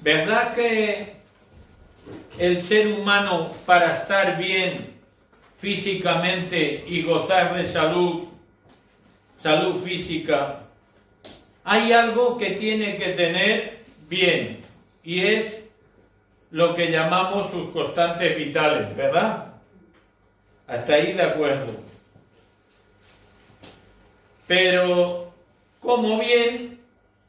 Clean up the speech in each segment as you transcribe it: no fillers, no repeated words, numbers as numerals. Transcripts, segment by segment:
¿Verdad que el ser humano, para estar bien físicamente y gozar de salud física, hay algo que tiene que tener bien, y es lo que llamamos sus constantes vitales, ¿verdad? Hasta ahí de acuerdo. Pero, como bien,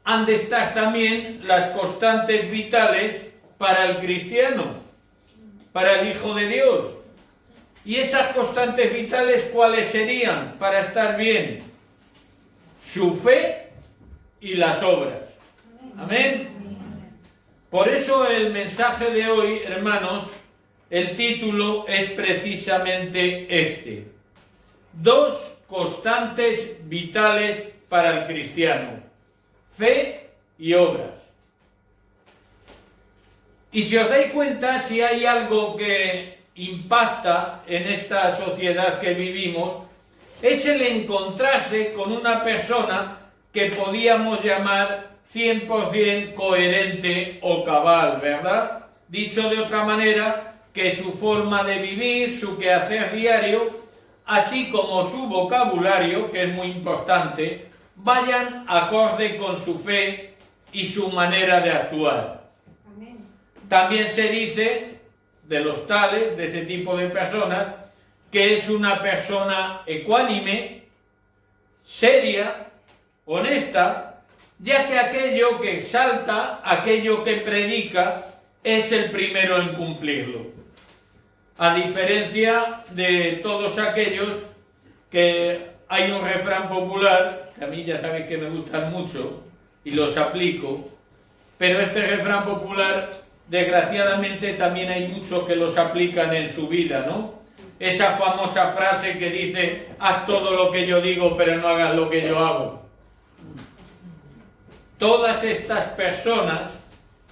han de estar también las constantes vitales para el cristiano, para el Hijo de Dios. ¿Y esas constantes vitales cuáles serían para estar bien? Su fe y las obras. Amén. Por eso el mensaje de hoy, hermanos, el título es precisamente este: 2 constantes vitales para el cristiano: fe y obras. Y si os dais cuenta, si hay algo que impacta en esta sociedad que vivimos, es el encontrarse con una persona que podíamos llamar 100% coherente o cabal, ¿verdad? Dicho de otra manera, que su forma de vivir, su quehacer diario, así como su vocabulario, que es muy importante, vayan acorde con su fe y su manera de actuar. Amén. También se dice de los tales, de ese tipo de personas, que es una persona ecuánime, seria, honesta, ya que aquello que exalta, aquello que predica, es el primero en cumplirlo. A diferencia de todos aquellos que hay un refrán popular, que a mí ya sabéis que me gustan mucho y los aplico, pero este refrán popular, desgraciadamente, también hay muchos que los aplican en su vida, ¿no? Esa famosa frase que dice: haz todo lo que yo digo, pero no hagas lo que yo hago. Todas estas personas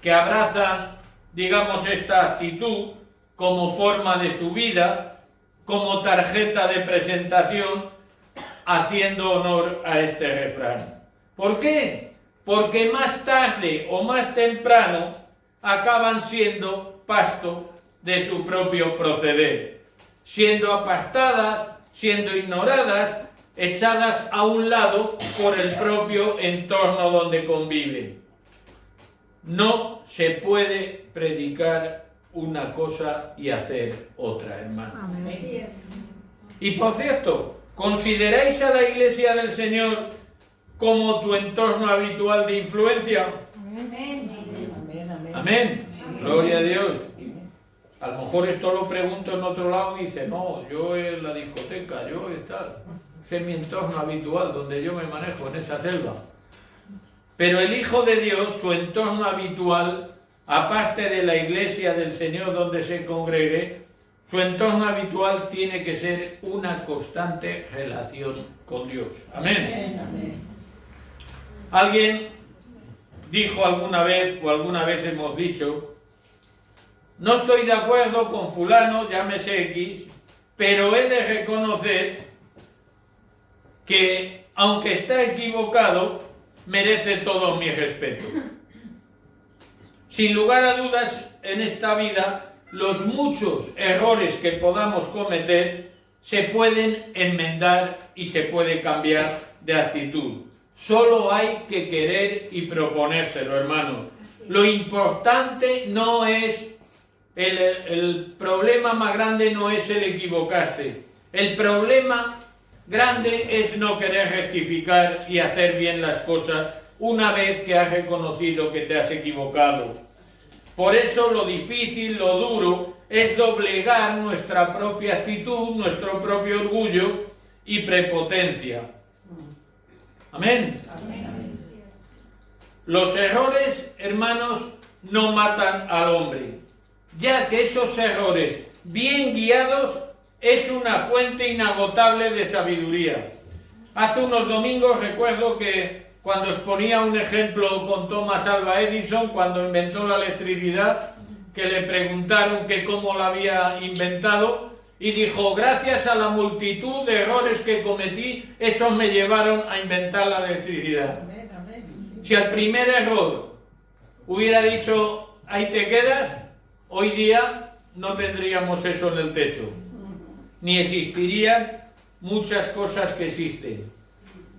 que abrazan, digamos, esta actitud como forma de su vida, como tarjeta de presentación, haciendo honor a este refrán. ¿Por qué? Porque más tarde o más temprano acaban siendo pasto de su propio proceder, siendo apartadas, siendo ignoradas, echadas a un lado por el propio entorno donde conviven. No se puede predicar una cosa y hacer otra, hermano. Y por cierto, ¿consideráis a la Iglesia del Señor como tu entorno habitual de influencia? Amén. Amén. Gloria a Dios. A lo mejor esto lo pregunto en otro lado y dice: no, yo en la discoteca, yo y tal. Ese es mi entorno habitual, donde yo me manejo, en esa selva. Pero el Hijo de Dios, su entorno habitual, aparte de la Iglesia del Señor donde se congregue, su entorno habitual tiene que ser una constante relación con Dios. Amén. Amén. Alguien dijo alguna vez, o alguna vez hemos dicho: no estoy de acuerdo con fulano, llámese X, pero he de reconocer que, aunque está equivocado, merece todo mi respeto. Sin lugar a dudas, en esta vida, los muchos errores que podamos cometer se pueden enmendar y se puede cambiar de actitud. Solo hay que querer y proponérselo, hermano. Lo importante no es, el problema más grande no es el equivocarse. El problema grande es no querer rectificar y hacer bien las cosas una vez que has reconocido que te has equivocado. Por eso lo difícil, lo duro, es doblegar nuestra propia actitud, nuestro propio orgullo y prepotencia. Amén. Amén. Los errores, hermanos, no matan al hombre, ya que esos errores, bien guiados, es una fuente inagotable de sabiduría. Hace unos domingos recuerdo que cuando os ponía un ejemplo con Thomas Alva Edison, cuando inventó la electricidad, que le preguntaron que cómo la había inventado, y dijo: gracias a la multitud de errores que cometí, esos me llevaron a inventar la electricidad. Si al primer error hubiera dicho, ahí te quedas, hoy día no tendríamos eso en el techo, ni existirían muchas cosas que existen.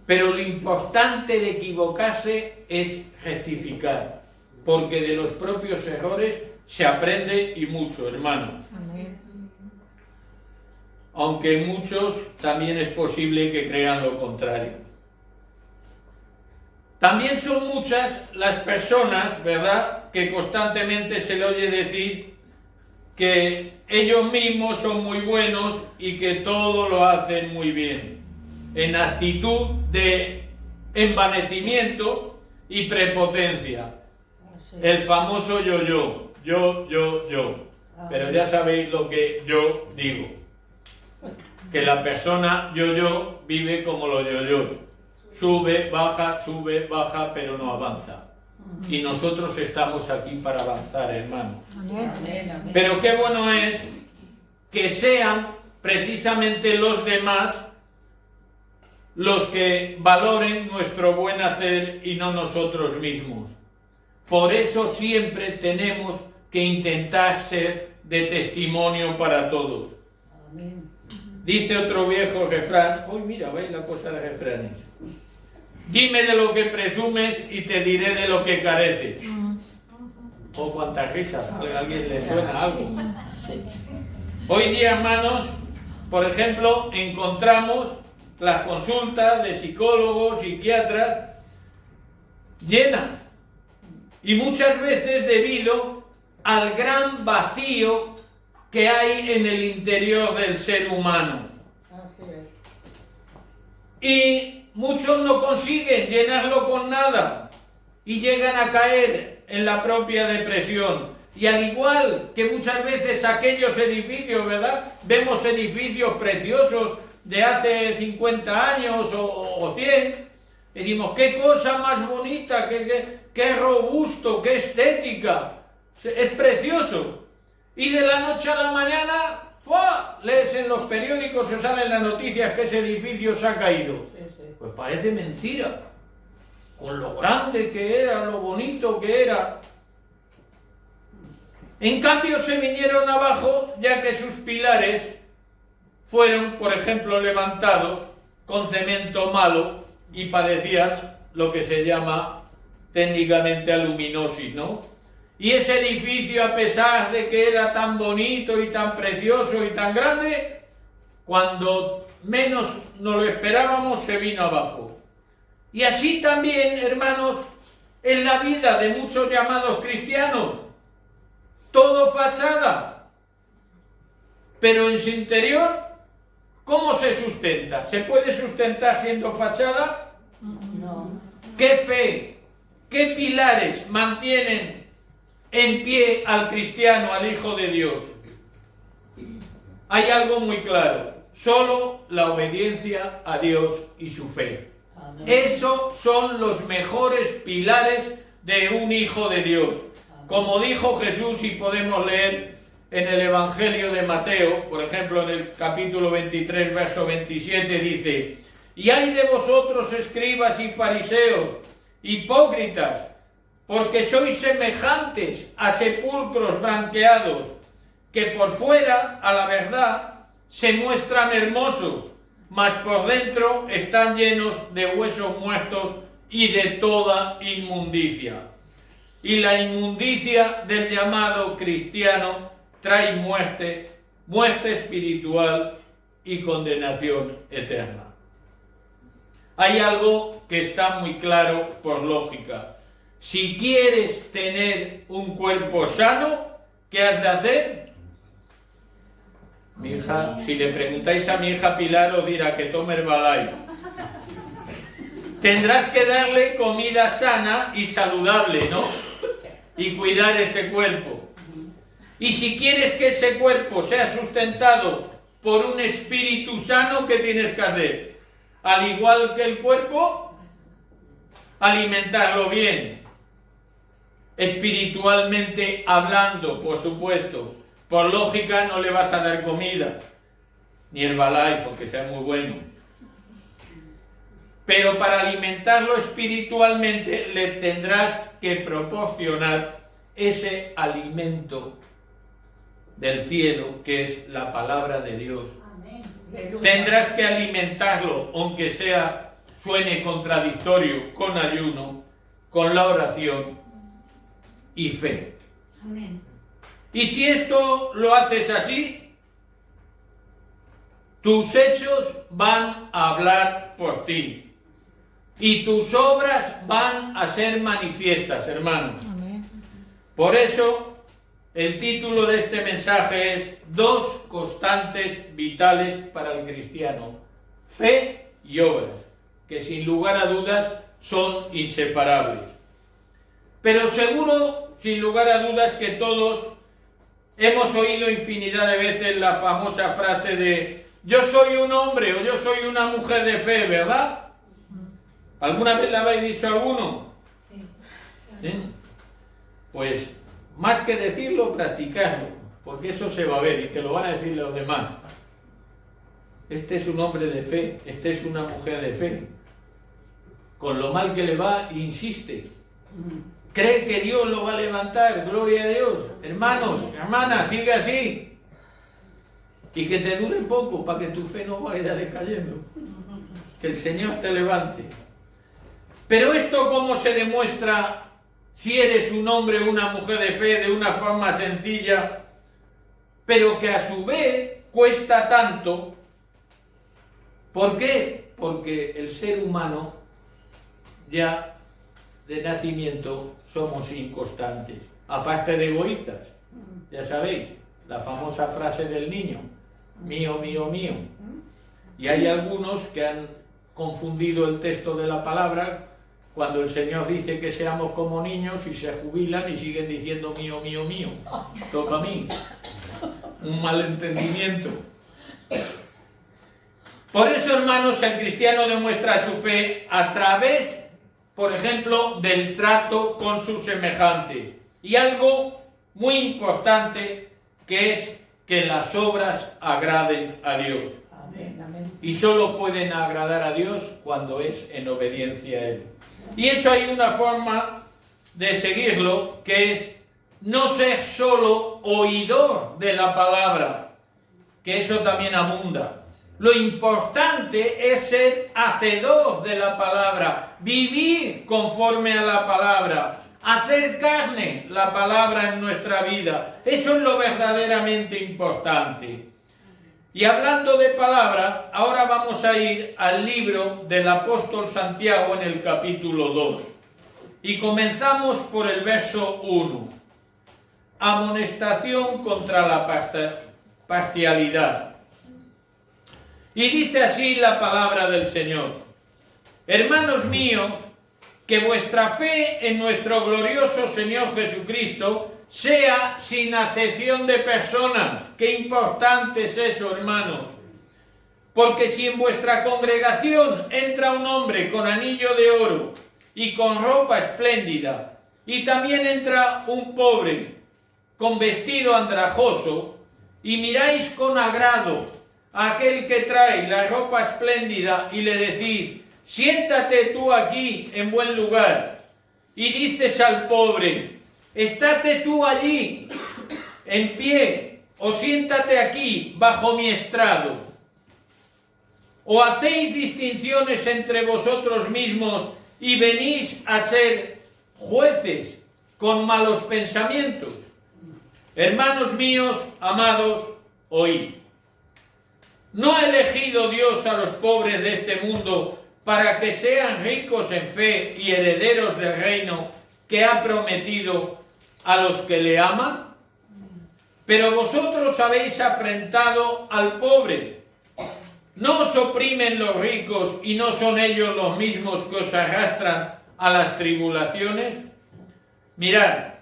Pero lo importante de equivocarse es rectificar, porque de los propios errores se aprende y mucho, hermanos. Amén. Aunque muchos también es posible que crean lo contrario. También son muchas las personas, ¿verdad?, que constantemente se le oye decir que ellos mismos son muy buenos y que todo lo hacen muy bien, en actitud de envanecimiento y prepotencia. El famoso yo. Pero ya sabéis lo que yo digo. Que la persona yo vive como los yoyos. Sube, baja, pero no avanza. Y nosotros estamos aquí para avanzar, hermanos. Amén. Pero qué bueno es que sean precisamente los demás los que valoren nuestro buen hacer y no nosotros mismos. Por eso siempre tenemos que intentar ser de testimonio para todos. Amén. Dice otro viejo refrán, uy, mira, veis la cosa de refranes. Dime de lo que presumes y te diré de lo que careces. Oh, cuántas risas, a alguien le suena algo. Hoy día, hermanos, por ejemplo, encontramos las consultas de psicólogos, psiquiatras, llenas. Y muchas veces debido al gran vacío que hay en el interior del ser humano. Así es. Y muchos no consiguen llenarlo con nada y llegan a caer en la propia depresión. Y al igual que muchas veces aquellos edificios, ¿verdad? Vemos edificios preciosos de hace 50 años o 100. Y decimos, qué cosa más bonita, qué robusto, qué estética. Es precioso. Y de la noche a la mañana, ¡fua!, lees en los periódicos o salen las noticias que ese edificio se ha caído. Pues parece mentira. Con lo grande que era, lo bonito que era. En cambio se vinieron abajo ya que sus pilares fueron, por ejemplo, levantados con cemento malo y padecían lo que se llama técnicamente aluminosis, ¿no? Y ese edificio, a pesar de que era tan bonito y tan precioso y tan grande, cuando menos nos lo esperábamos se vino abajo. Y así también, hermanos, en la vida de muchos llamados cristianos, todo fachada, pero en su interior, ¿cómo se sustenta? ¿Se puede sustentar siendo fachada? No. ¿Qué fe, qué pilares mantienen en pie al cristiano, al Hijo de Dios? Hay algo muy claro, solo la obediencia a Dios y su fe. Amén. Esos son los mejores pilares de un Hijo de Dios. Como dijo Jesús, y podemos leer en el Evangelio de Mateo, por ejemplo en el capítulo 23, verso 27, dice: y hay de vosotros, escribas y fariseos, hipócritas, porque sois semejantes a sepulcros blanqueados, que por fuera, a la verdad, se muestran hermosos, mas por dentro están llenos de huesos muertos y de toda inmundicia. Y la inmundicia del llamado cristiano trae muerte espiritual y condenación eterna. Hay algo que está muy claro por lógica. Si quieres tener un cuerpo sano, ¿qué has de hacer? Mi hija, si le preguntáis a mi hija Pilar, os dirá que tome Herbalife. Tendrás que darle comida sana y saludable, ¿no? Y cuidar ese cuerpo. Y si quieres que ese cuerpo sea sustentado por un espíritu sano, ¿qué tienes que hacer? Al igual que el cuerpo, alimentarlo bien. Espiritualmente hablando, por supuesto. Por lógica no le vas a dar comida, ni Herbalife, porque sea muy bueno. pero para alimentarlo espiritualmente le tendrás que proporcionar ese alimento del cielo, que es la palabra de Dios. Aleluya. Tendrás que alimentarlo, aunque suene contradictorio, con ayuno, con la oración y fe. Amén. Y si esto lo haces así, tus hechos van a hablar por ti y tus obras van a ser manifiestas, hermanos. Amén. Por eso, el título de este mensaje es Dos constantes vitales para el cristiano: fe y obras, que sin lugar a dudas son inseparables. Pero seguro, sin lugar a dudas, que todos hemos oído infinidad de veces la famosa frase de yo soy un hombre o yo soy una mujer de fe, ¿verdad? ¿Alguna vez la habéis dicho alguno? Sí. ¿Sí? Pues más que decirlo, practicarlo, porque eso se va a ver y te lo van a decir los demás. Este es un hombre de fe, este es una mujer de fe. Con lo mal que le va, insiste. Cree que Dios lo va a levantar, gloria a Dios. Hermanos, hermanas, sigue así. Y que te dure poco para que tu fe no vaya decayendo. Que el Señor te levante. Pero esto, ¿cómo se demuestra si eres un hombre o una mujer de fe de una forma sencilla, pero que a su vez cuesta tanto? ¿Por qué? Porque el ser humano ya de nacimiento somos inconstantes, aparte de egoístas. Ya sabéis, la famosa frase del niño, mío, mío, mío. Y hay algunos que han confundido el texto de la palabra cuando el Señor dice que seamos como niños y se jubilan y siguen diciendo mío, mío, mío. Toca a mí. Un malentendimiento. Por eso, hermanos, el cristiano demuestra su fe a través, por ejemplo, del trato con sus semejantes. Y algo muy importante, que es que las obras agraden a Dios. Amén, amén. Y solo pueden agradar a Dios cuando es en obediencia a Él. Y eso hay una forma de seguirlo, que es no ser solo oidor de la palabra, que eso también abunda. Lo importante es ser hacedor de la palabra, vivir conforme a la palabra, hacer carne la palabra en nuestra vida. Eso es lo verdaderamente importante. Y hablando de palabra, ahora vamos a ir al libro del apóstol Santiago en el capítulo 2. Y comenzamos por el verso 1. Amonestación contra la parcialidad. Y dice así la palabra del Señor: hermanos míos, que vuestra fe en nuestro glorioso Señor Jesucristo sea sin acepción de personas. Qué importante es eso, hermanos. Porque si en vuestra congregación entra un hombre con anillo de oro y con ropa espléndida, y también entra un pobre con vestido andrajoso, y miráis con agrado a aquel que trae la ropa espléndida y le decís, siéntate tú aquí en buen lugar, y dices al pobre, estate tú allí en pie, o siéntate aquí bajo mi estrado. ¿O hacéis distinciones entre vosotros mismos y venís a ser jueces con malos pensamientos? Hermanos míos, amados, oíd. ¿No ha elegido Dios a los pobres de este mundo para que sean ricos en fe y herederos del reino que ha prometido a los que le aman? Pero vosotros habéis afrentado al pobre. ¿No os oprimen los ricos y no son ellos los mismos que os arrastran a las tribulaciones? Mirad,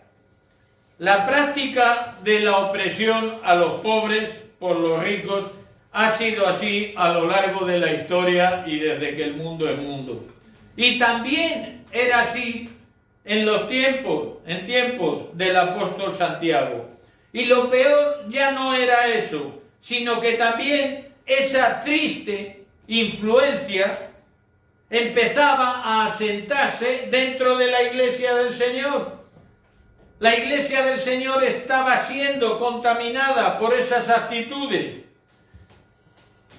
la práctica de la opresión a los pobres por los ricos ha sido así a lo largo de la historia y desde que el mundo es mundo. Y también era así en tiempos del apóstol Santiago. Y lo peor ya no era eso, sino que también esa triste influencia empezaba a asentarse dentro de la iglesia del Señor. La iglesia del Señor estaba siendo contaminada por esas actitudes.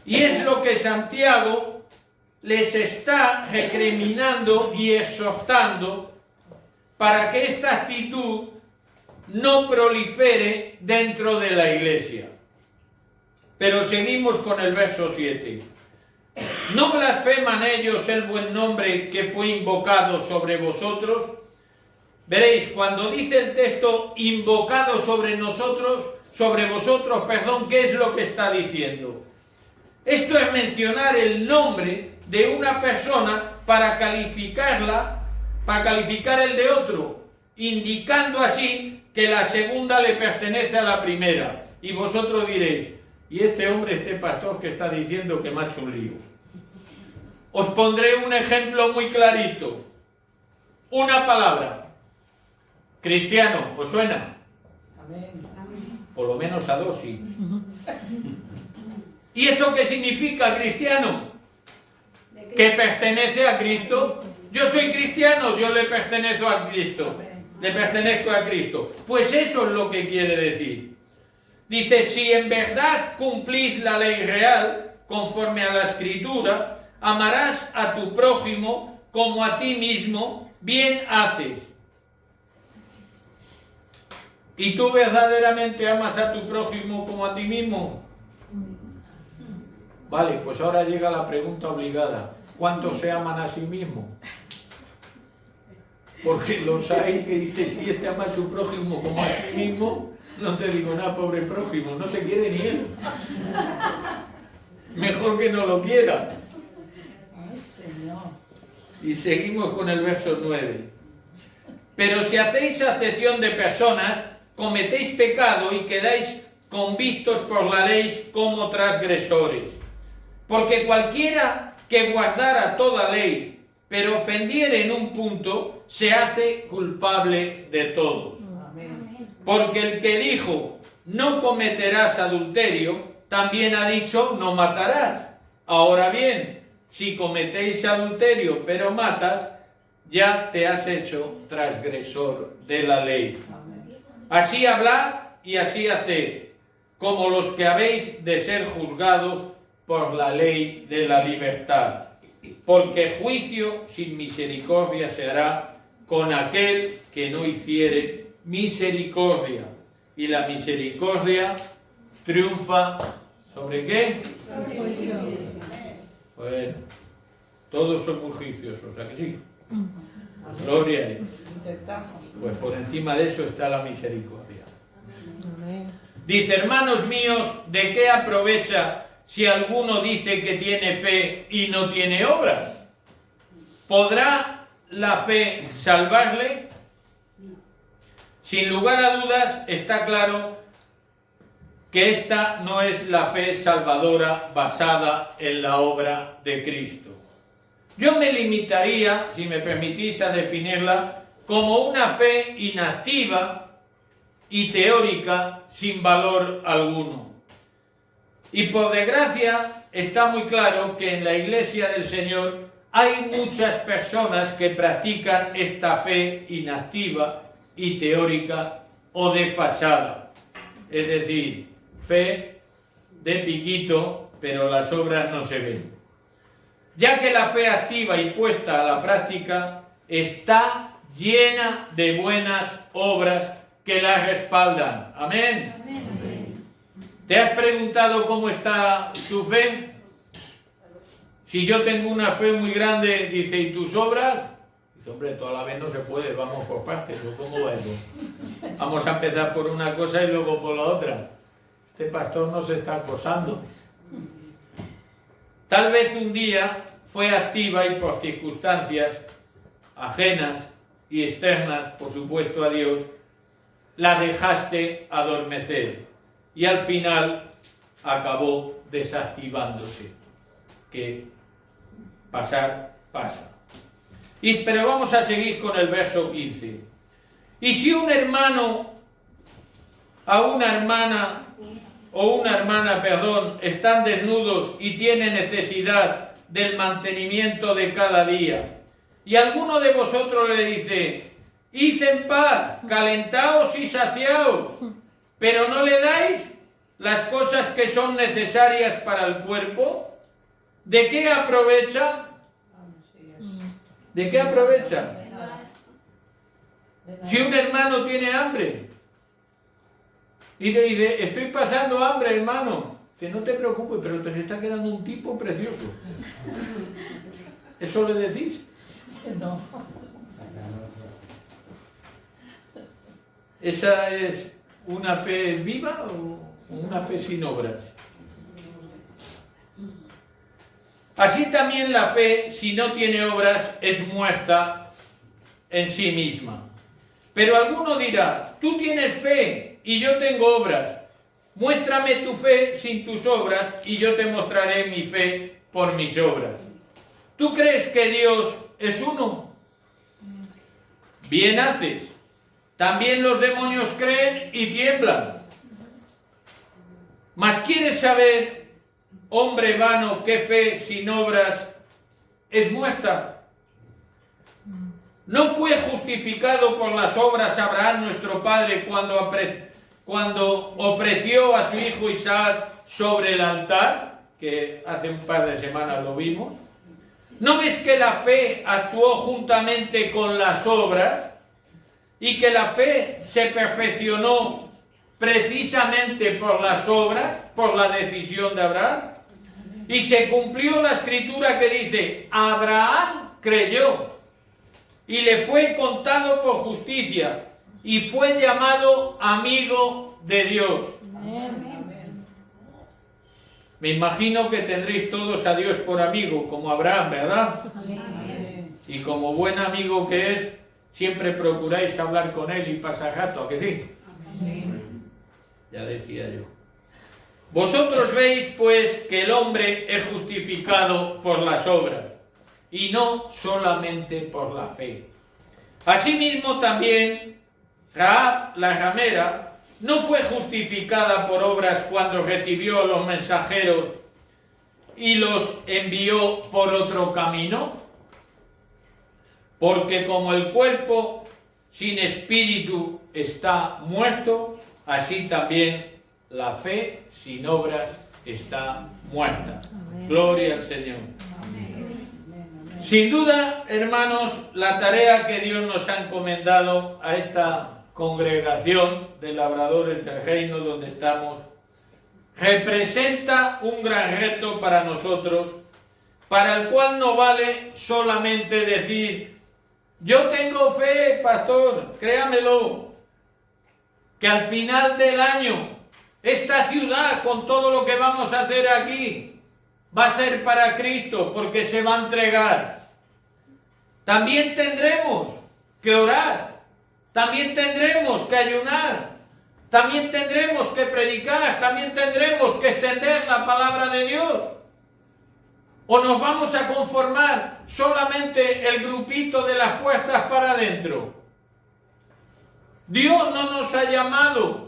Y es lo que Santiago les está recriminando y exhortando para que esta actitud no prolifere dentro de la iglesia. Pero seguimos con el verso 7. ¿No blasfeman ellos el buen nombre que fue invocado sobre vosotros? Veréis, cuando dice el texto invocado sobre nosotros, sobre vosotros, perdón, ¿qué es lo que está diciendo? Esto es mencionar el nombre de una persona para calificarla, para calificar el de otro, indicando así que la segunda le pertenece a la primera. Y vosotros diréis, ¿y este hombre, este pastor que está diciendo que me ha hecho un lío? Os pondré un ejemplo muy clarito. Una palabra. Cristiano, ¿os suena? Amén. Por lo menos a dos, sí. ¿Y eso qué significa, cristiano? Que pertenece a Cristo. Yo soy cristiano, yo le pertenezco a Cristo. Le pertenezco a Cristo. Pues eso es lo que quiere decir. Dice, si en verdad cumplís la ley real, conforme a la Escritura, amarás a tu prójimo como a ti mismo, bien haces. ¿Y tú verdaderamente amas a tu prójimo como a ti mismo? Vale, pues ahora llega la pregunta obligada. ¿Cuántos se aman a sí mismos? Porque los hay que dicen, si este ama a su prójimo como a sí mismo, no te digo nada, pobre prójimo, no se quiere ni él. Mejor que no lo quiera. Ay, Señor. Y seguimos con el verso 9. Pero si hacéis acepción de personas, cometéis pecado y quedáis convictos por la ley como transgresores. Porque cualquiera que guardara toda ley, pero ofendiere en un punto, se hace culpable de todos. Amén. Porque el que dijo, no cometerás adulterio, también ha dicho, no matarás. Ahora bien, si cometéis adulterio, pero matas, ya te has hecho transgresor de la ley. Amén. Así hablad y así haced, como los que habéis de ser juzgados por la ley de la libertad. Porque juicio sin misericordia se hará con aquel que no hiciere misericordia. Y la misericordia triunfa ¿sobre qué? Bueno, todos son muy juiciosos, ¿a que sí? Gloria a Dios. Intentamos. Pues por encima de eso está la misericordia. Dice, hermanos míos, ¿de qué aprovecha si alguno dice que tiene fe y no tiene obras? ¿Podrá la fe salvarle? Sin lugar a dudas, está claro que esta no es la fe salvadora basada en la obra de Cristo. Yo me limitaría, si me permitís, a definirla como una fe inactiva y teórica sin valor alguno. Y por desgracia está muy claro que en la Iglesia del Señor hay muchas personas que practican esta fe inactiva y teórica o de fachada. Es decir, fe de piquito, pero las obras no se ven. Ya que la fe activa y puesta a la práctica está llena de buenas obras que la respaldan. Amén. Amén. ¿Te has preguntado cómo está tu fe? Si yo tengo una fe muy grande, dice, ¿y tus obras? Dice, hombre, toda la vez no se puede, vamos por partes, ¿o cómo va eso? Vamos a empezar por una cosa y luego por la otra. Este pastor nos está acosando. Tal vez un día fue activa y por circunstancias ajenas y externas, por supuesto, a Dios, la dejaste adormecer y al final acabó desactivándose. Que pasar, pasa. Pero vamos a seguir con el verso 15. Y si un hermano a una hermana están desnudos y tiene necesidad del mantenimiento de cada día. Y alguno de vosotros le dice, id en paz, calentaos y saciaos, pero no le dais las cosas que son necesarias para el cuerpo. ¿De qué aprovecha? ¿De qué aprovecha? Si un hermano tiene hambre y te dice, estoy pasando hambre, hermano, dice, no te preocupes, pero te está quedando un tipo precioso. ¿Eso le decís? No. ¿Esa es una fe viva o una fe sin obras? Así también la fe, si no tiene obras, es muerta en sí misma. Pero alguno dirá, tú tienes fe y yo tengo obras. Muéstrame tu fe sin tus obras y yo te mostraré mi fe por mis obras. ¿Tú crees que Dios es uno? Bien haces. También los demonios creen y tiemblan. Mas ¿quieres saber, hombre vano, qué fe sin obras es muerta? ¿No fue justificado por las obras Abraham nuestro padre cuando ofreció a su hijo Isaac sobre el altar? Que hace un par de semanas lo vimos. ¿No ves que la fe actuó juntamente con las obras y que la fe se perfeccionó precisamente por las obras, por la decisión de Abraham? Y se cumplió la escritura que dice, Abraham creyó y le fue contado por justicia y fue llamado amigo de Dios. Me imagino que tendréis todos a Dios por amigo, como Abraham, ¿verdad? Y como buen amigo que es, siempre procuráis hablar con él y pasar rato, ¿a que sí? Ya decía yo. Vosotros veis, pues, que el hombre es justificado por las obras, y no solamente por la fe. Asimismo también, Rahab, la ramera, no fue justificada por obras cuando recibió a los mensajeros y los envió por otro camino, porque como el cuerpo sin espíritu está muerto, así también la fe sin obras está muerta. Gloria al Señor. Sin duda, hermanos, la tarea que Dios nos ha encomendado a esta congregación de labradores del reino donde estamos representa un gran reto para nosotros, para el cual no vale solamente decir, yo tengo fe, pastor, créamelo, que al final del año esta ciudad, con todo lo que vamos a hacer aquí, va a ser para Cristo, porque se va a entregar. También tendremos que orar, también tendremos que ayunar, también tendremos que predicar, también tendremos que extender la palabra de Dios. ¿O nos vamos a conformar solamente el grupito de las puertas para adentro? Dios no nos ha llamado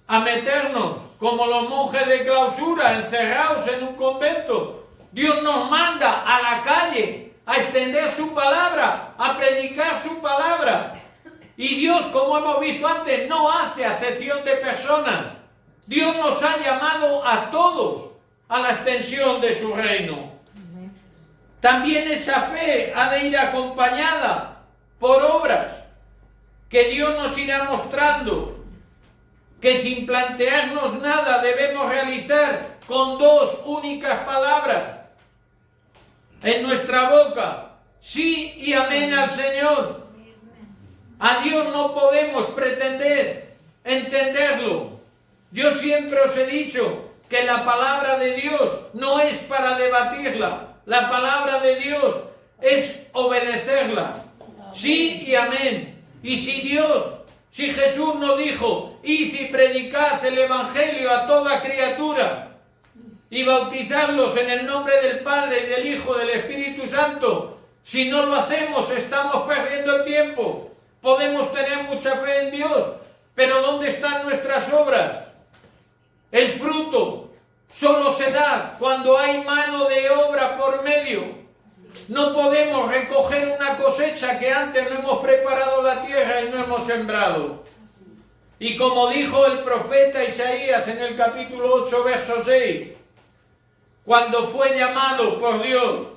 a meternos como los monjes de clausura, encerrados en un convento. Dios nos manda a la calle a extender su palabra, a predicar su palabra. Y Dios, como hemos visto antes, no hace acepción de personas. Dios nos ha llamado a todos a la extensión de su reino. También esa fe ha de ir acompañada por obras que Dios nos irá mostrando, que sin plantearnos nada debemos realizar con dos únicas palabras en nuestra boca: sí y amén al Señor. A Dios no podemos pretender entenderlo. Yo siempre os he dicho que la palabra de Dios no es para debatirla. La palabra de Dios es obedecerla. Sí y amén. Y si Jesús nos dijo, id y predicad el Evangelio a toda criatura y bautizarlos en el nombre del Padre y del Hijo y del Espíritu Santo, si no lo hacemos estamos perdiendo el tiempo. Podemos tener mucha fe en Dios, pero ¿dónde están nuestras obras? El fruto solo se da cuando hay mano de obra por medio. No podemos recoger una cosecha que antes no hemos preparado la tierra y no hemos sembrado. Y como dijo el profeta Isaías en el capítulo 8, verso 6, cuando fue llamado por Dios,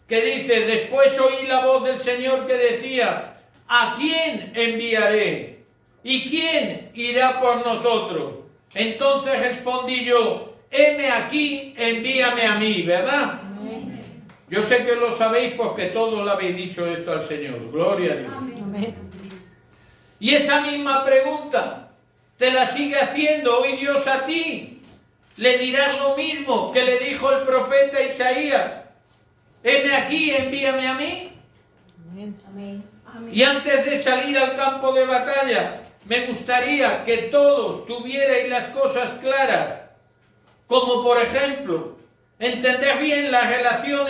que dice, después oí la voz del Señor que decía, ¿a quién enviaré? ¿Y quién irá por nosotros? Entonces respondí yo, heme aquí, envíame a mí, ¿verdad? Yo sé que lo sabéis porque todos le habéis dicho esto al Señor. Gloria a Dios. Amén. Y esa misma pregunta te la sigue haciendo hoy Dios a ti. Le dirás lo mismo que le dijo el profeta Isaías. Heme aquí, envíame a mí. Amén. Y antes de salir al campo de batalla, me gustaría que todos tuvierais las cosas claras. Como por ejemplo, entender bien la relación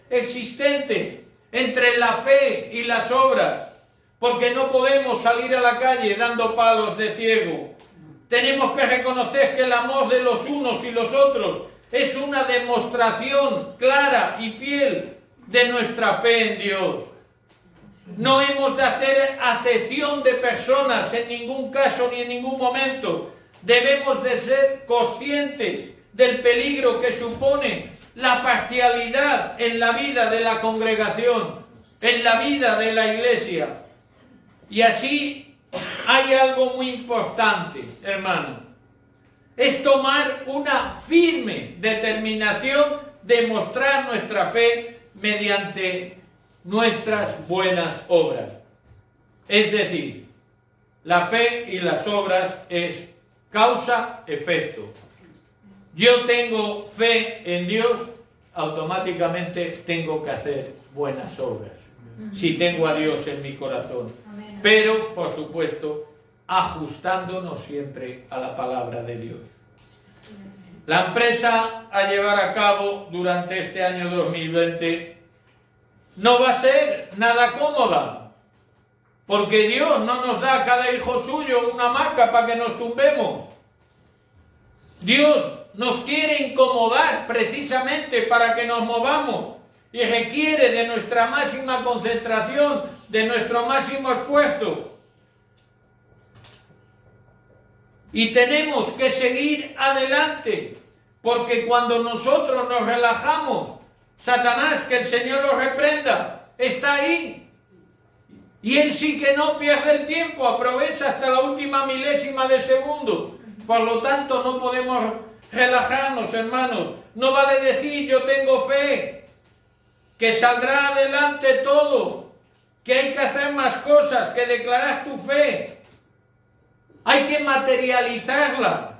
existente entre la fe y las obras, porque no podemos salir a la calle dando palos de ciego. Tenemos que reconocer que el amor de los unos y los otros es una demostración clara y fiel de nuestra fe en Dios. No hemos de hacer acepción de personas en ningún caso ni en ningún momento. Debemos de ser conscientes del peligro que supone la parcialidad en la vida de la congregación, en la vida de la iglesia. Y así hay algo muy importante, hermanos. Es tomar una firme determinación de mostrar nuestra fe mediante nuestras buenas obras. Es decir, la fe y las obras es causa-efecto. Yo tengo fe en Dios, automáticamente tengo que hacer buenas obras, si tengo a Dios en mi corazón. Pero, por supuesto, ajustándonos siempre a la palabra de Dios. La empresa a llevar a cabo durante este año 2020 no va a ser nada cómoda, porque Dios no nos da a cada hijo suyo una hamaca para que nos tumbemos. Dios nos quiere incomodar precisamente para que nos movamos y requiere de nuestra máxima concentración, de nuestro máximo esfuerzo. Y tenemos que seguir adelante, porque cuando nosotros nos relajamos, Satanás, que el Señor lo reprenda, está ahí. Y él sí que no pierde el tiempo, aprovecha hasta la última milésima de segundo. Por lo tanto, no podemos relajarnos, hermanos. No vale decir yo tengo fe, que saldrá adelante todo, que hay que hacer más cosas, que declarar tu fe. Hay que materializarla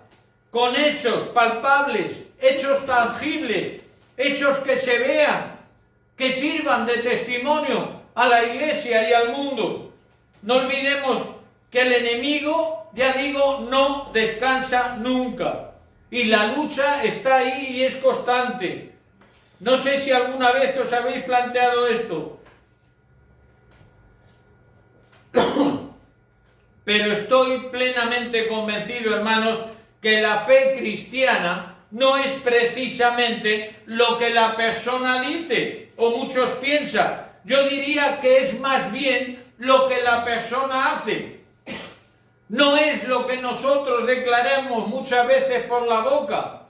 con hechos palpables, hechos tangibles, hechos que se vean, que sirvan de testimonio a la iglesia y al mundo. No olvidemos que el enemigo, ya digo, no descansa nunca. Y la lucha está ahí y es constante. No sé si alguna vez os habéis planteado esto. Pero estoy plenamente convencido, hermanos, que la fe cristiana no es precisamente lo que la persona dice o muchos piensan. Yo diría que es más bien lo que la persona hace. No es lo que nosotros declaremos muchas veces por la boca.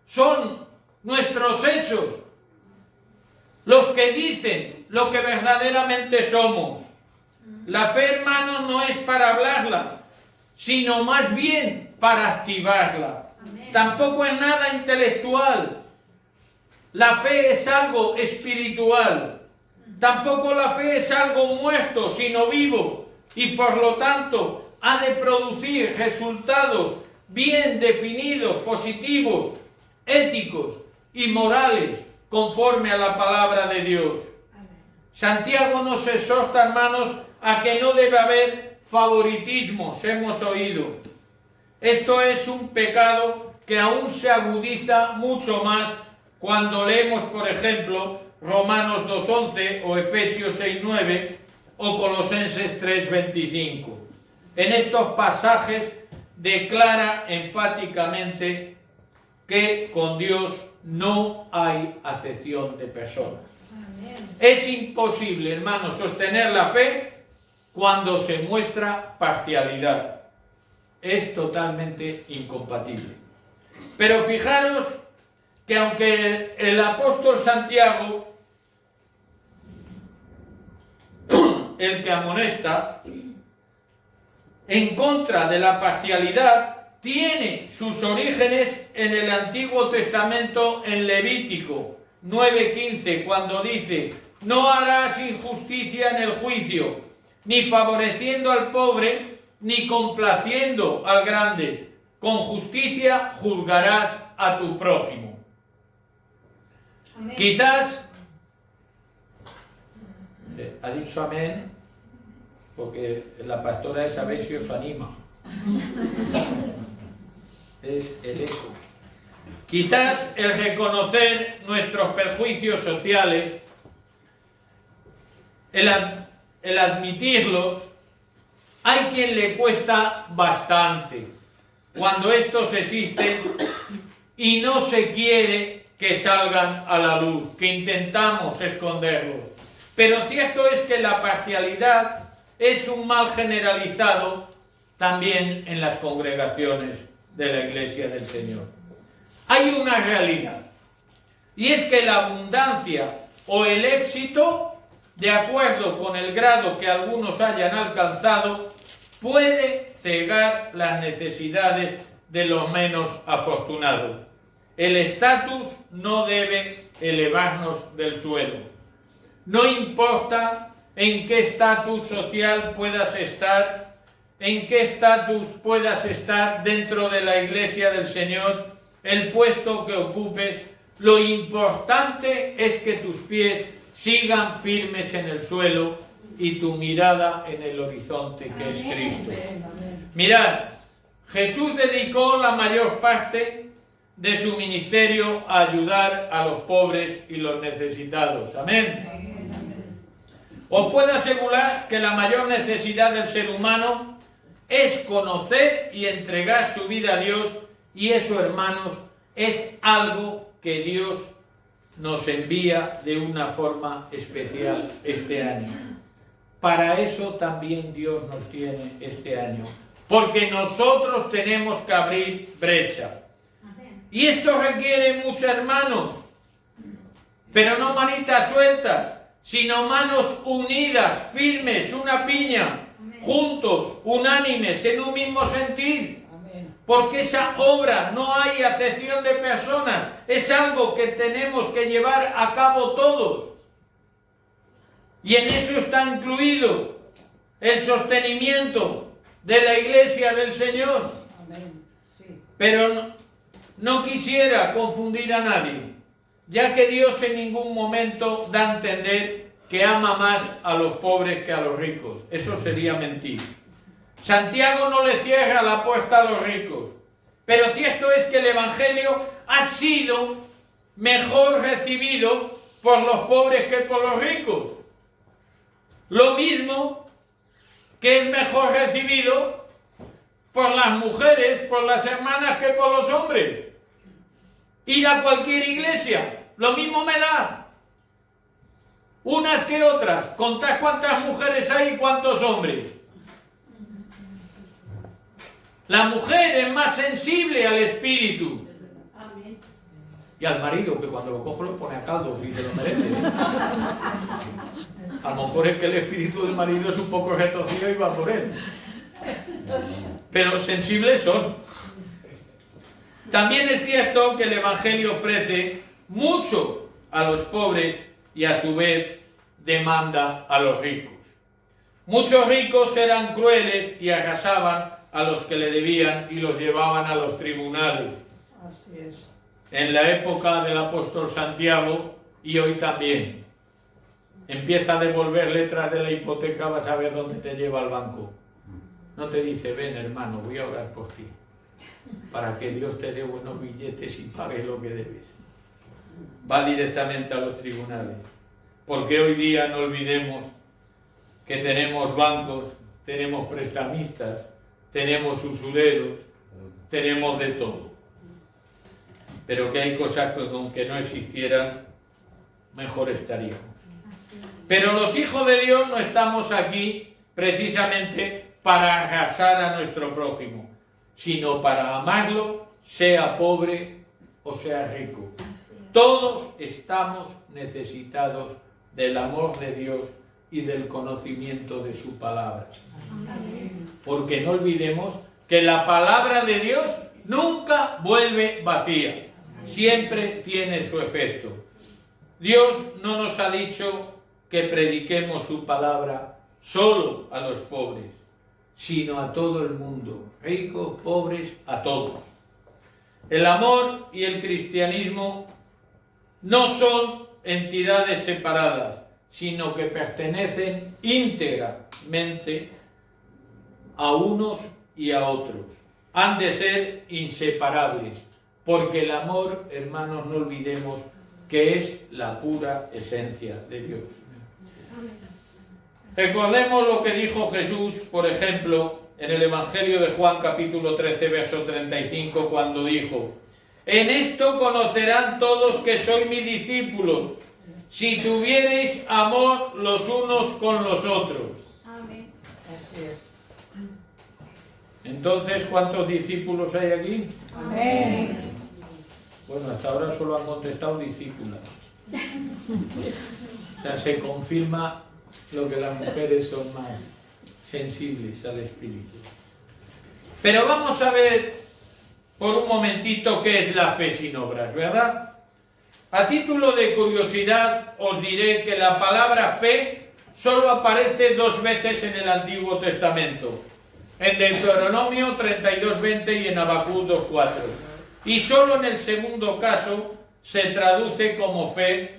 Son nuestros hechos los que dicen lo que verdaderamente somos. La fe, hermanos, no es para hablarla, sino más bien para activarla. Amén. Tampoco es nada intelectual. La fe es algo espiritual. Tampoco la fe es algo muerto, sino vivo. Y por lo tanto, ha de producir resultados bien definidos, positivos, éticos y morales, conforme a la palabra de Dios. Amén. Santiago nos exhorta, hermanos, a que no debe haber favoritismos, hemos oído. Esto es un pecado que aún se agudiza mucho más cuando leemos, por ejemplo, Romanos 2:11 o Efesios 6:9 o Colosenses 3:25. En estos pasajes declara enfáticamente que con Dios no hay acepción de personas. Es imposible, hermanos, sostener la fe cuando se muestra parcialidad. Es totalmente incompatible. Pero fijaros que aunque el apóstol Santiago, el que amonesta en contra de la parcialidad, tiene sus orígenes en el Antiguo Testamento, en Levítico 9:15, cuando dice: no harás injusticia en el juicio, ni favoreciendo al pobre, ni complaciendo al grande. Con justicia juzgarás a tu prójimo. Amén. Quizás, ha dicho amén, porque la pastora esa vez si os anima. Es el eco. Quizás el reconocer nuestros perjuicios sociales, el admitirlos, hay quien le cuesta bastante cuando estos existen y no se quiere que salgan a la luz, que intentamos esconderlos. Pero cierto es que la parcialidad es un mal generalizado también en las congregaciones de la Iglesia del Señor. Hay una realidad, y es que la abundancia o el éxito, de acuerdo con el grado que algunos hayan alcanzado, puede cegar las necesidades de los menos afortunados. El estatus no debe elevarnos del suelo. No importa en qué estatus social puedas estar, en qué estatus puedas estar dentro de la Iglesia del Señor, el puesto que ocupes, lo importante es que tus pies sigan firmes en el suelo y tu mirada en el horizonte que es Cristo. Mirad, Jesús dedicó la mayor parte de su ministerio a ayudar a los pobres y los necesitados. Amén. Os puedo asegurar que la mayor necesidad del ser humano es conocer y entregar su vida a Dios, y eso, hermanos, es algo que Dios nos envía de una forma especial este año. Para eso también Dios nos tiene este año, porque nosotros tenemos que abrir brecha. Y esto requiere mucho, hermanos, pero no manitas sueltas, sino manos unidas, firmes, una piña, juntos, unánimes, en un mismo sentir. Porque esa obra no hay acepción de personas, es algo que tenemos que llevar a cabo todos. Y en eso está incluido el sostenimiento de la Iglesia del Señor. Pero no quisiera confundir a nadie, ya que Dios en ningún momento da a entender que ama más a los pobres que a los ricos. Eso sería mentir. Santiago no le cierra la puerta a los ricos, pero cierto es que el Evangelio ha sido mejor recibido por los pobres que por los ricos. Lo mismo que es mejor recibido por las mujeres, por las hermanas, que por los hombres. Ir a cualquier iglesia, lo mismo me da. Unas que otras. Contad cuántas mujeres hay y cuántos hombres. La mujer es más sensible al espíritu. Y al marido, que cuando lo cojo lo pone a caldo si se lo merece. A lo mejor es que el espíritu del marido es un poco retorcido y va por él. Pero sensibles son. También es cierto que el Evangelio ofrece mucho a los pobres y a su vez demanda a los ricos. Muchos ricos eran crueles y arrasaban a los que le debían y los llevaban a los tribunales. Así es. En la época del apóstol Santiago y hoy también. Empieza a devolver letras de la hipoteca, vas a ver dónde te lleva al banco. No te dice: ven, hermano, voy a orar por ti, para que Dios te dé buenos billetes y pague lo que debes. Va directamente a los tribunales. Porque hoy día no olvidemos que tenemos bancos, tenemos prestamistas, tenemos usureros, tenemos de todo. pero que hay cosas que con que no existieran, mejor estaríamos. Pero los hijos de Dios no estamos aquí precisamente para arrasar a nuestro prójimo, sino para amarlo, sea pobre o sea rico. Todos estamos necesitados del amor de Dios y del conocimiento de su palabra. Porque no olvidemos que la palabra de Dios nunca vuelve vacía, siempre tiene su efecto. Dios no nos ha dicho que prediquemos su palabra solo a los pobres, sino a todo el mundo, ricos, pobres, a todos. El amor y el cristianismo no son entidades separadas, sino que pertenecen íntegramente a unos y a otros. Han de ser inseparables, porque el amor, hermanos, no olvidemos que es la pura esencia de Dios. Recordemos lo que dijo Jesús, por ejemplo, en el Evangelio de Juan, capítulo 13, verso 35, cuando dijo: en esto conocerán todos que sois mis discípulos, si tuviereis amor los unos con los otros. Amén. Entonces, ¿cuántos discípulos hay aquí? Amén. Bueno, hasta ahora solo han contestado discípulas. O sea, se confirma lo que las mujeres son más sensibles al espíritu. Pero vamos a ver por un momentito qué es la fe sin obras, ¿verdad? A título de curiosidad os diré que la palabra fe solo aparece 2 veces en el Antiguo Testamento, en Deuteronomio 32:20 y en Habacuc 2:4. Y solo en el segundo caso se traduce como fe.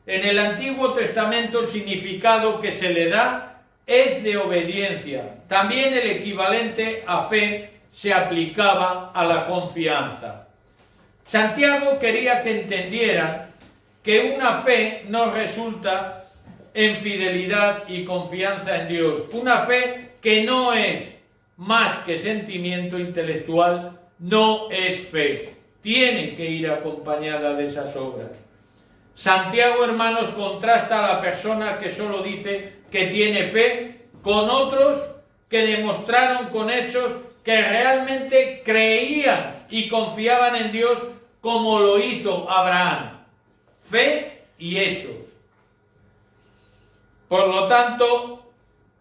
En el Antiguo Testamento el significado que se le da es de obediencia. También el equivalente a fe se aplicaba a la confianza. Santiago quería que entendieran que una fe no resulta en fidelidad y confianza en Dios. Una fe que no es más que sentimiento intelectual, no es fe. Tiene que ir acompañada de esas obras. Santiago, hermanos, contrasta a la persona que solo dice que tiene fe con otros que demostraron con hechos que realmente creían y confiaban en Dios como lo hizo Abraham. Fe y hechos. Por lo tanto,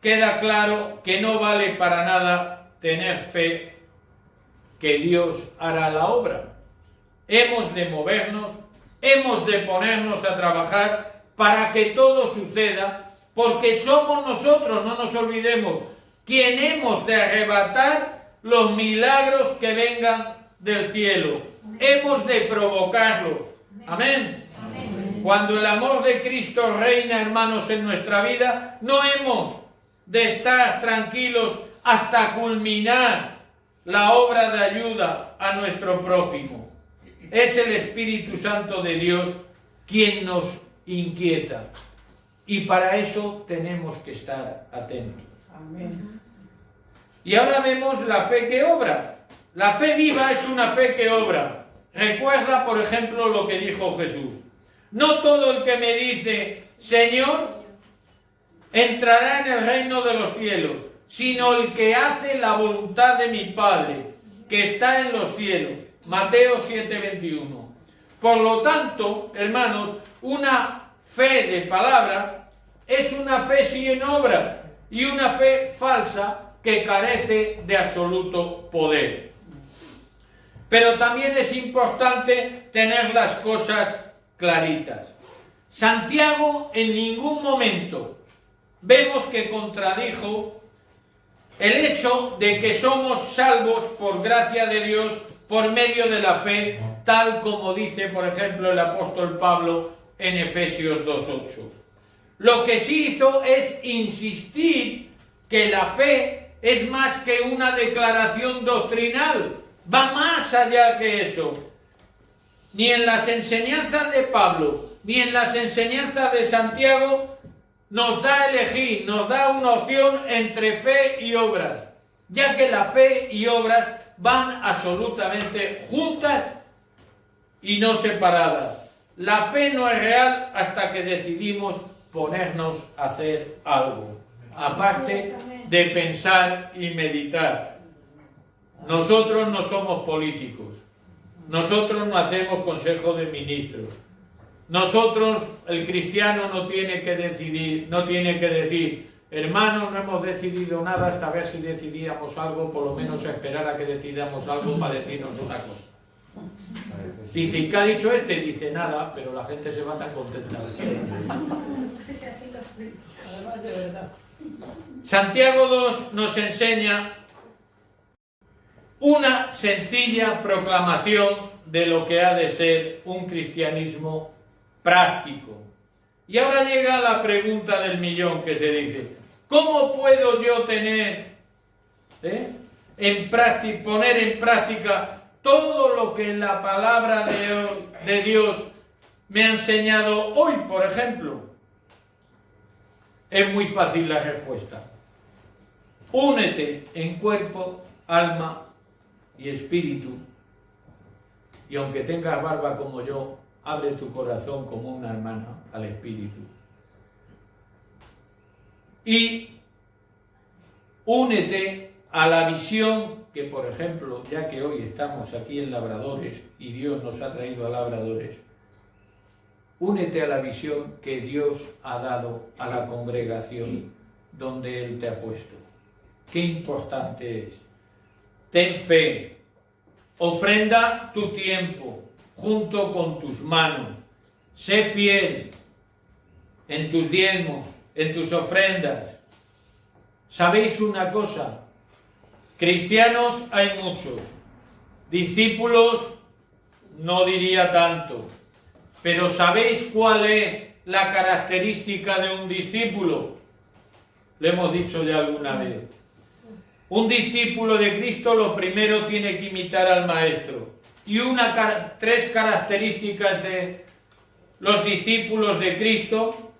queda claro que no vale para nada tener fe que Dios hará la obra. Hemos de movernos, hemos de ponernos a trabajar para que todo suceda, porque somos nosotros, no nos olvidemos, quien hemos de arrebatar los milagros que vengan del cielo. Hemos de provocarlos. Amén. Amén. Cuando el amor de Cristo reina, hermanos, en nuestra vida, no hemos de estar tranquilos hasta culminar la obra de ayuda a nuestro prójimo. Es el Espíritu Santo de Dios quien nos inquieta. Y para eso tenemos que estar atentos. Amén. Y ahora vemos la fe que obra. La fe viva es una fe que obra. Recuerda, por ejemplo, lo que dijo Jesús. No todo el que me dice, Señor, entrará en el reino de los cielos, sino el que hace la voluntad de mi Padre, que está en los cielos. Mateo 7:21. Por lo tanto, hermanos, una fe de palabra es una fe sin obras y una fe falsa que carece de absoluto poder. Pero también es importante tener las cosas claritas. Santiago en ningún momento vemos que contradijo el hecho de que somos salvos por gracia de Dios por medio de la fe, tal como dice, por ejemplo, el apóstol Pablo en Efesios 2:8. Lo que sí hizo es insistir que la fe es más que una declaración doctrinal, va más allá que eso. Ni en las enseñanzas de Pablo, ni en las enseñanzas de Santiago nos da a elegir, nos da una opción entre fe y obras, ya que la fe y obras van absolutamente juntas y no separadas. La fe no es real hasta que decidimos ponernos a hacer algo, aparte de pensar y meditar. Nosotros no somos políticos, nosotros no hacemos consejo de ministros, nosotros, el cristiano no tiene que decidir, no tiene que decir, hermano, no hemos decidido nada, hasta ver si decidíamos algo, por lo menos esperar a que decidamos algo para decirnos una cosa. Dice, ¿qué ha dicho este? Dice nada, pero la gente se va tan contenta. Además de verdad. Santiago 2 nos enseña una sencilla proclamación de lo que ha de ser un cristianismo práctico. Y ahora llega la pregunta del millón que se dice, ¿cómo puedo yo tener, poner en práctica todo lo que la palabra de Dios me ha enseñado hoy, por ejemplo? Es muy fácil la respuesta. Únete en cuerpo, alma y espíritu. Y aunque tengas barba como yo, abre tu corazón como una hermana al espíritu. Y únete a la visión que, por ejemplo, ya que hoy estamos aquí en Labradores y Dios nos ha traído a Labradores, únete a la visión que Dios ha dado a la congregación donde Él te ha puesto. Qué importante es. Ten fe, ofrenda tu tiempo junto con tus manos, sé fiel en tus diezmos, en tus ofrendas. ¿Sabéis una cosa? Cristianos hay muchos, discípulos no diría tanto, pero ¿sabéis cuál es la característica de un discípulo? Lo hemos dicho ya alguna vez. Un discípulo de Cristo lo primero tiene que imitar al Maestro. Y tres características de los discípulos de Cristo.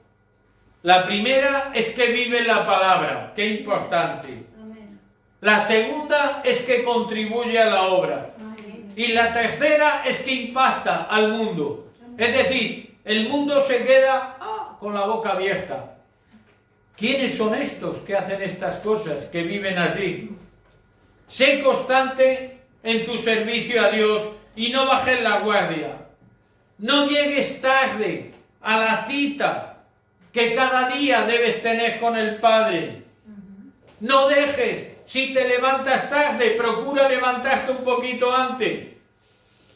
La primera es que vive la palabra, qué importante. Amén. La segunda es que contribuye a la obra. Amén. Y la tercera es que impacta al mundo. Es decir, el mundo se queda con la boca abierta. ¿Quiénes son estos que hacen estas cosas, que viven así? Sé constante en tu servicio a Dios y no bajes la guardia. No llegues tarde a la cita que cada día debes tener con el Padre. No dejes, si te levantas tarde, procura levantarte un poquito antes.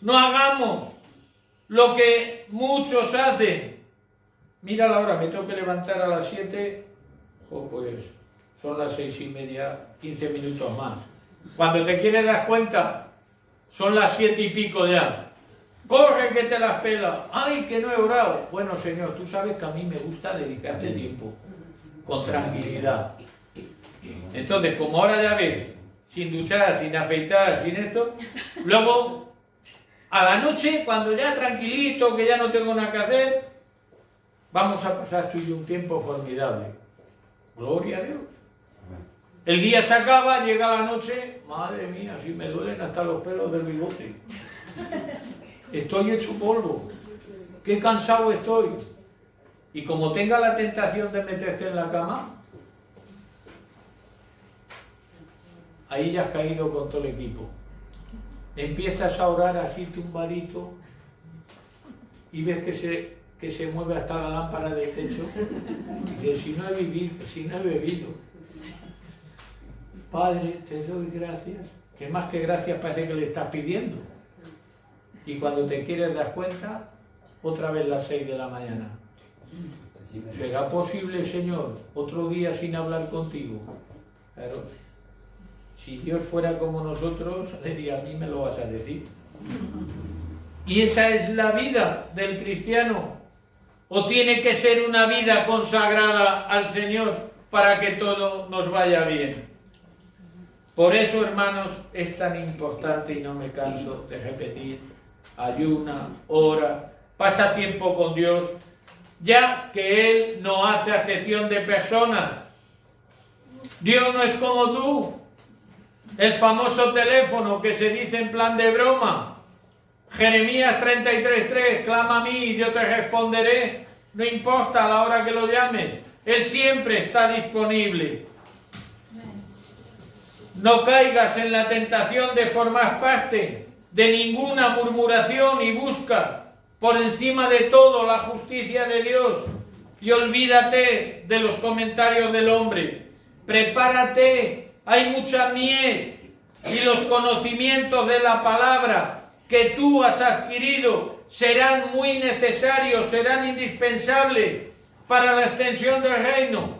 No hagamos lo que muchos hacen. Mira la hora, me tengo que levantar a las 7, pues son las 6:30, 15 minutos más. Cuando te quieres dar cuenta, son las 7 y pico ya. Corre que te las pela. Ay, que no he orado. Bueno, Señor, tú sabes que a mí me gusta dedicarte tiempo con tranquilidad. Entonces, como ahora ya ves, sin duchar, sin afeitar, sin esto, luego a la noche, cuando ya tranquilito, que ya no tengo nada que hacer, vamos a pasar tú y yo un tiempo formidable. Gloria a Dios. El día se acaba, llega la noche, madre mía, si me duelen hasta los pelos del bigote. Estoy hecho polvo. Qué cansado estoy. Y como tenga la tentación de meterte en la cama, ahí ya has caído con todo el equipo. Empiezas a orar así tumbadito y ves que se mueve hasta la lámpara del techo. Y dices, si no he bebido. Padre, te doy gracias. Que más que gracias parece que le estás pidiendo. Y cuando te quieres dar cuenta, otra vez las 6 de la mañana. ¿Será posible, Señor, otro día sin hablar contigo? Claro, si Dios fuera como nosotros, le diría, a mí me lo vas a decir. Y esa es la vida del cristiano. ¿O tiene que ser una vida consagrada al Señor para que todo nos vaya bien? Por eso, hermanos, es tan importante, y no me canso de repetir, ayuna, ora, pasa tiempo con Dios, ya que Él no hace acepción de personas. Dios no es como tú. El famoso teléfono que se dice en plan de broma. Jeremías 33:3, clama a mí y yo te responderé. No importa a la hora que lo llames, Él siempre está disponible. No caigas en la tentación de formar parte de ninguna murmuración y busca por encima de todo la justicia de Dios y olvídate de los comentarios del hombre. Prepárate, hay mucha mies y los conocimientos de la palabra que tú has adquirido serán muy necesarios, serán indispensables para la extensión del reino.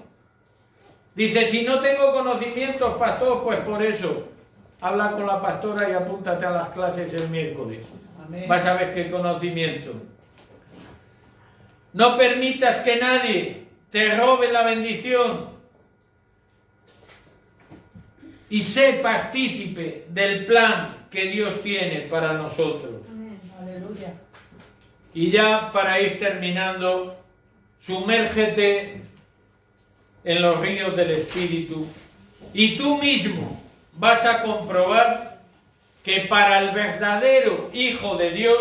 Dice, si no tengo conocimientos, pastor, pues por eso, habla con la pastora y apúntate a las clases el miércoles. Amén. Vas a ver qué conocimiento. No permitas que nadie te robe la bendición y sé partícipe del plan que Dios tiene para nosotros. Aleluya. Y ya para ir terminando, sumérgete en los ríos del Espíritu y tú mismo vas a comprobar que para el verdadero Hijo de Dios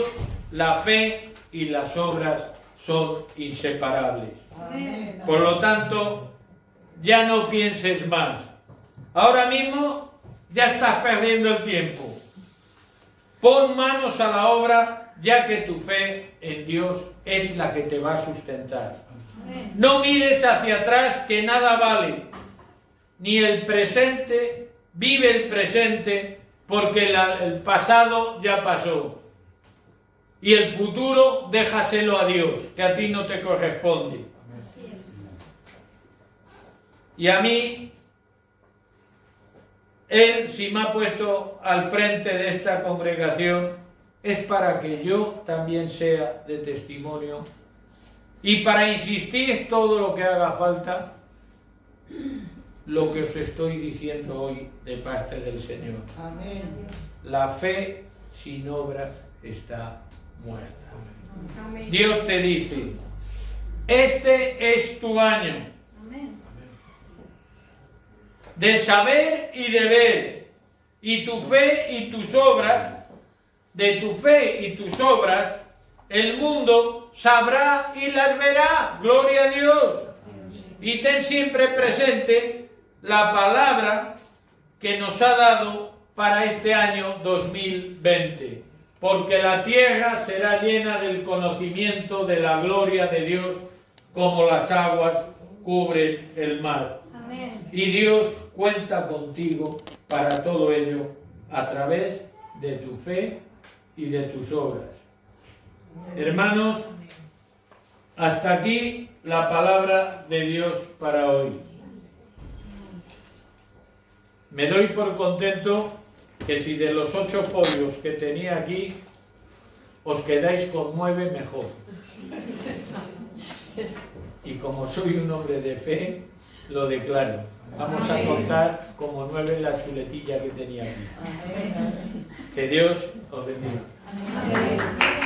la fe y las obras son inseparables. Amén. Por lo tanto, ya no pienses más. Ahora mismo ya estás perdiendo el tiempo. Pon manos a la obra, ya que tu fe en Dios es la que te va a sustentar. No mires hacia atrás, que nada vale. Ni el presente, vive el presente, porque el pasado ya pasó. Y el futuro, déjaselo a Dios, que a ti no te corresponde. Y a mí, Él, si me ha puesto al frente de esta congregación, es para que yo también sea de testimonio y para insistir todo lo que haga falta, lo que os estoy diciendo hoy de parte del Señor. Amén. La fe sin obras está muerta. Amén. Dios te dice, este es tu año Amén. de saber y de ver, y tu fe y tus obras, de tu fe y tus obras, el mundo sabrá y las verá. Gloria a Dios. Y ten siempre presente la palabra que nos ha dado para este año 2020, porque la tierra será llena del conocimiento de la gloria de Dios, como las aguas cubren el mar. Amén. Y Dios cuenta contigo para todo ello a través de tu fe y de tus obras. Hermanos, hasta aquí la palabra de Dios para hoy. Me doy por contento que si de los 8 folios que tenía aquí os quedáis con 9, mejor. Y como soy un hombre de fe, lo declaro. Vamos a contar como 9 la chuletilla que tenía aquí. Amén. Que Dios os bendiga. Amén.